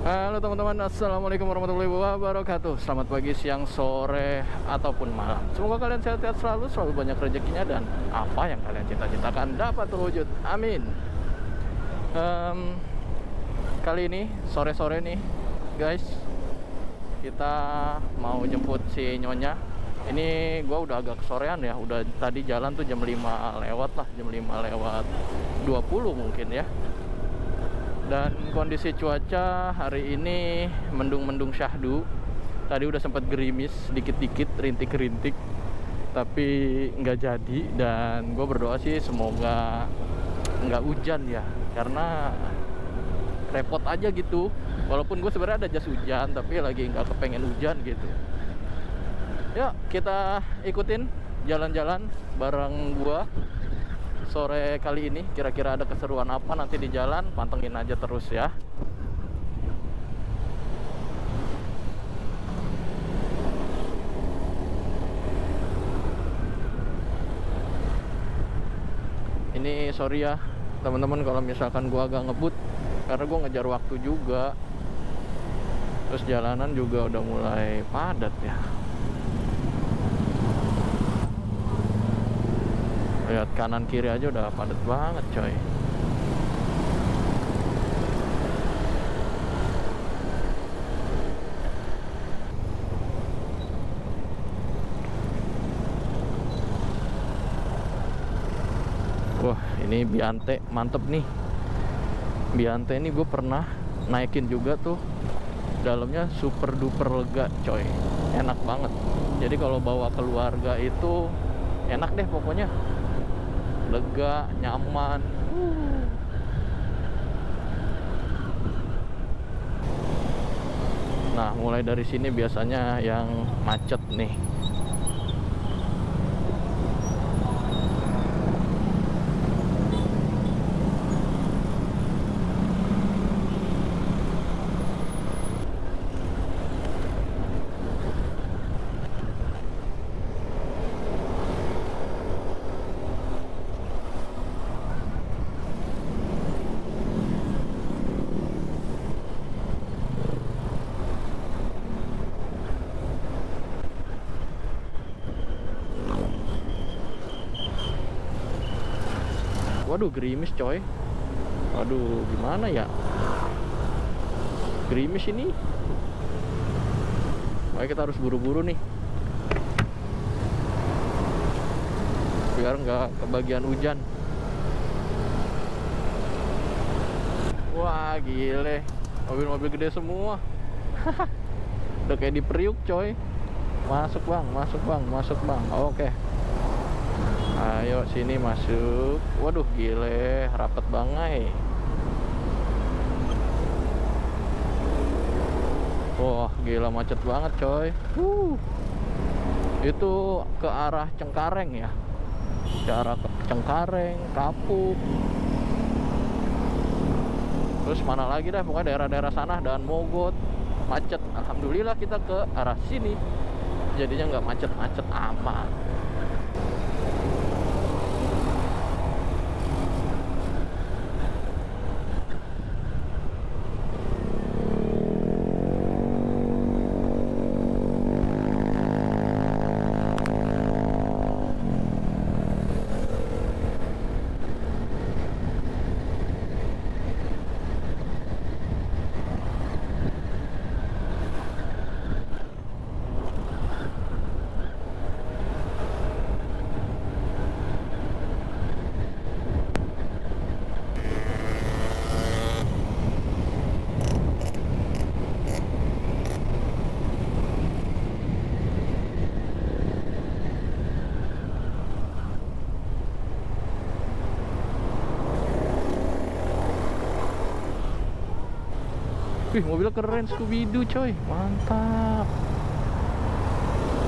Halo teman-teman, assalamualaikum warahmatullahi wabarakatuh. Selamat pagi, siang, sore, ataupun malam. Semoga kalian sehat-sehat selalu banyak rezekinya, dan apa yang kalian cita-citakan dapat terwujud. Amin. Kali ini sore-sore nih guys, kita mau jemput si Nyonya. Ini gua udah agak kesorean ya, udah tadi jalan tuh jam 5 lewat lah, jam 5 lewat 20 mungkin ya. Dan kondisi cuaca hari ini mendung-mendung syahdu. Tadi udah sempat gerimis dikit-dikit, rintik-rintik, tapi nggak jadi. Dan gue berdoa sih semoga nggak hujan ya, karena repot aja gitu. Walaupun gue sebenarnya ada jas hujan, tapi lagi nggak kepengen hujan gitu. Yuk kita ikutin jalan-jalan bareng gua sore kali ini. Kira-kira ada keseruan apa nanti di jalan, pantengin aja terus ya. Ini sorry ya teman-teman kalau misalkan gua agak ngebut, karena gua ngejar waktu juga. Terus jalanan juga udah mulai padat ya. Lihat kanan kiri aja udah padat banget coy. Wah ini Biante mantep nih. Biante ini gue pernah naikin juga tuh. Dalamnya super duper lega coy. Enak banget. Jadi kalau bawa keluarga itu enak deh pokoknya. Lega, nyaman. Nah, mulai dari sini biasanya yang macet nih. Waduh, gerimis coy. Waduh, gimana ya? Gerimis ini. Makanya kita harus buru-buru nih, biar nggak kebagian hujan. Wah, gile. Mobil-mobil gede semua. Udah kayak di Priuk coy. Masuk bang, masuk bang, masuk bang. Oke. Ayo sini masuk. Waduh gile, rapet banget. Wah gila macet banget coy. Itu ke arah Cengkareng ya. Ke arah Cengkareng, Kapuk. Terus mana lagi dah, pokoknya daerah-daerah sana dan Mogot macet. Alhamdulillah kita ke arah sini, jadinya nggak macet-macet amat. Wih, mobilnya keren, Scooby-Doo coy, mantap.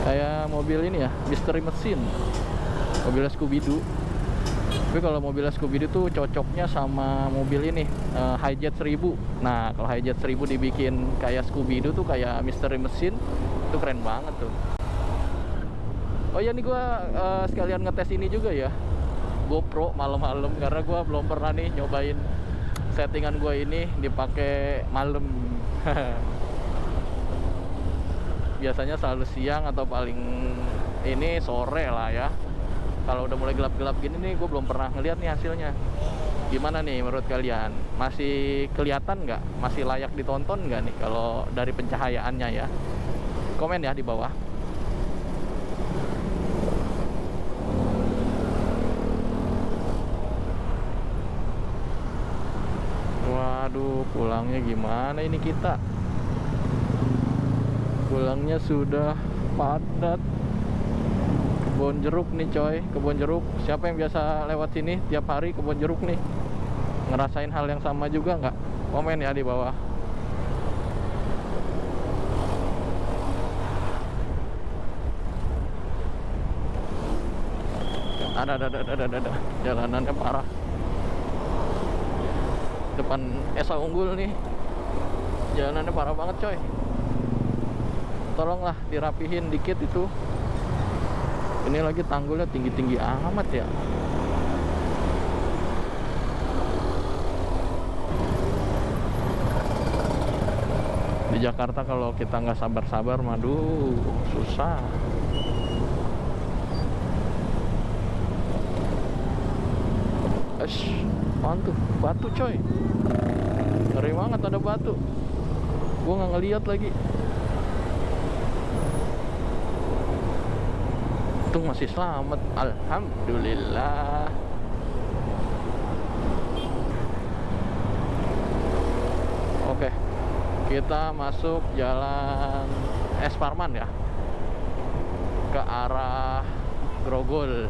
Kayak mobil ini ya, Mystery Machine, mobilnya Scooby-Doo. Tapi kalau mobilnya Scooby-Doo tuh cocoknya sama mobil ini, Hijet 1000. Nah, kalau Hijet 1000 dibikin kayak Scooby-Doo tuh kayak Mystery Machine, itu keren banget tuh. Oh ya, nih gua sekalian ngetes ini juga ya, GoPro malam-malam, karena gua belum pernah nih nyobain settingan gue ini dipakai malam. Biasanya selalu siang atau paling ini sore lah ya. Kalau udah mulai gelap-gelap gini nih, gue belum pernah ngeliat nih hasilnya. Gimana nih menurut kalian? Masih kelihatan nggak? Masih layak ditonton nggak nih kalau dari pencahayaannya ya? Komen ya di bawah. Waduh, pulangnya gimana ini kita? Pulangnya sudah padat. Kebun jeruk nih coy, kebun jeruk. Siapa yang biasa lewat sini tiap hari kebun jeruk nih? Ngerasain hal yang sama juga nggak? Komen ya di bawah. Ada. Jalanannya parah. Depan Esa Unggul nih, jalanannya parah banget coy. Tolonglah dirapihin dikit itu. Ini lagi tanggulnya tinggi-tinggi amat ya. Di Jakarta kalau kita nggak sabar-sabar, maduh susah. Mantu, batu coy. Ngeri banget ada batu. Gua nggak ngeliat lagi. Untung masih selamat, alhamdulillah. Oke, kita masuk jalan Es Parman ya, ke arah Grogol.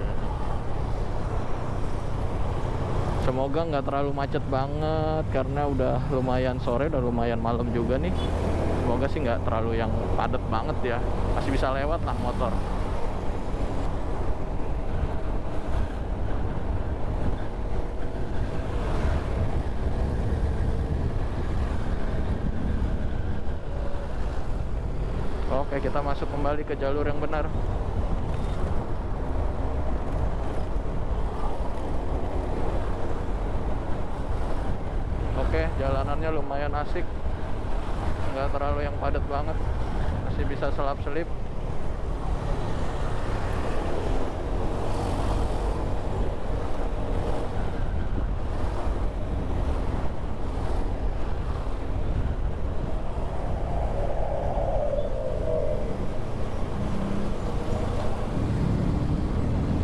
Semoga nggak terlalu macet banget karena udah lumayan sore, udah lumayan malam juga nih. Semoga sih nggak terlalu yang padat banget ya, masih bisa lewat lah motor. Oke, kita masuk kembali ke jalur yang benar. Oke, jalanannya lumayan asik, nggak terlalu yang padat banget, masih bisa selap-selip.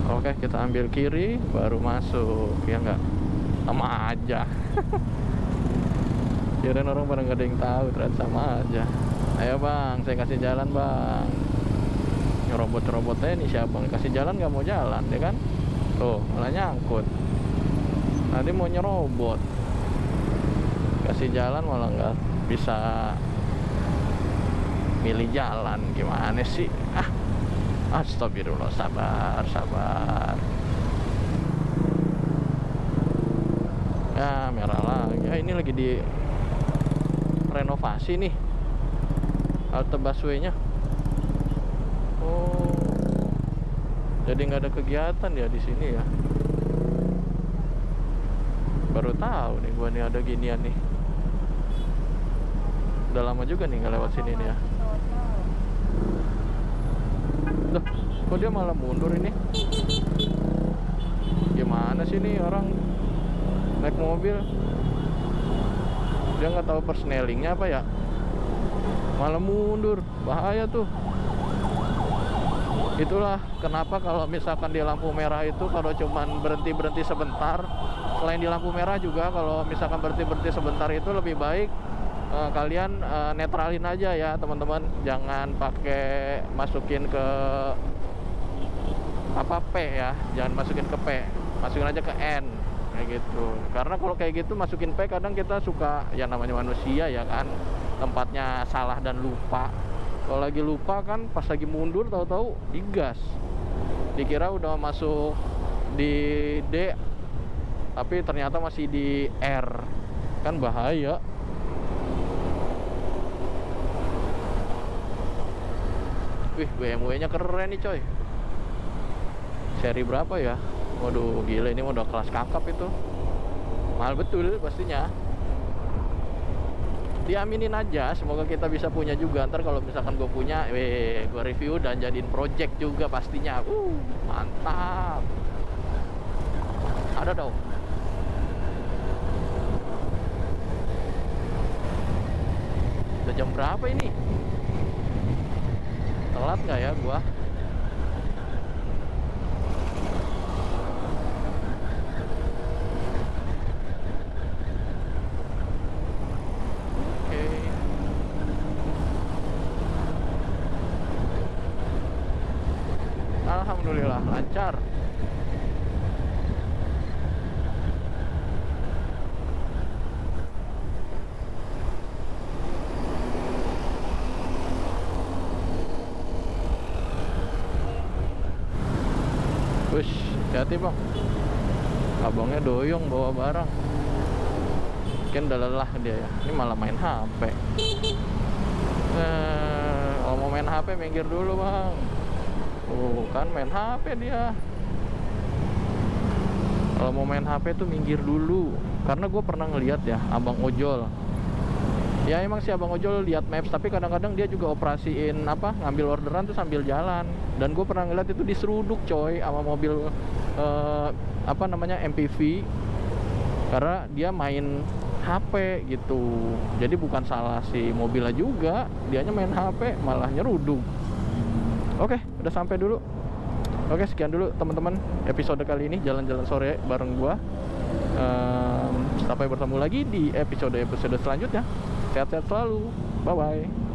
Oke, kita ambil kiri baru masuk, ya nggak? Sama aja. Kirain orang pada nggak ada yang tahu, ternyata sama aja. Ayo bang, saya kasih jalan bang. Nyerobot-robotnya ini siapa? Kasih jalan nggak mau jalan, ya kan? Tuh, malah nyangkut. Nanti mau nyerobot. Kasih jalan malah nggak bisa milih jalan, gimana sih? Astagfirullah, sabar. Ya, merah lagi. Ya, ini lagi di renovasi nih halte busway-nya. Oh, jadi nggak ada kegiatan ya di sini ya. Baru tahu nih gua nih ada ginian nih. Udah lama juga nih nggak lewat sini nih ya. Loh, kok dia malah mundur ini? Gimana sih nih orang naik mobil? Dia nggak tahu persnelingnya apa ya, malah mundur, bahaya tuh. Itulah kenapa kalau misalkan di lampu merah itu kalau cuman berhenti sebentar, selain di lampu merah juga kalau misalkan berhenti sebentar itu lebih baik kalian netralin aja ya teman-teman, jangan pakai masukin ke apa P ya, jangan masukin ke P, masukin aja ke N kayak gitu. Karena kalau kayak gitu masukin P kadang kita suka, ya namanya manusia ya kan, tempatnya salah dan lupa. Kalau lagi lupa kan pas lagi mundur tahu-tahu digas, dikira udah masuk di D tapi ternyata masih di R, kan bahaya. Wih, BMW nya keren nih coy. Seri berapa ya? Waduh, gila, ini udah kelas kakap itu. Mahal betul pastinya. diaminin aja, semoga kita bisa punya juga. Ntar kalau misalkan gue punya, gue review dan jadiin project juga pastinya. Mantap. Ada dong. Udah jam berapa ini? Telat nggak ya gua? Oke. Alhamdulillah lancar. Wush, hati-hati bang. Abangnya doyong bawa barang. Mungkin udah lelah dia ya. Ini malah main HP. Kalau mau main HP minggir dulu bang. Kan main HP dia. Kalau mau main HP tuh minggir dulu. Karena gue pernah ngeliat ya abang ojol. Ya emang sih abang ojol lihat maps, tapi kadang-kadang dia juga operasiin ngambil orderan tuh sambil jalan. Dan gue pernah ngeliat itu diseruduk coy sama mobil MPV, karena dia main HP gitu. Jadi bukan salah si mobilnya juga, dianya main HP malah nyeruduk. Oke, udah sampai dulu. Oke, sekian dulu teman-teman episode kali ini jalan-jalan sore bareng gua. Sampai bertemu lagi di episode selanjutnya. Sehat-sehat selalu. Bye-bye.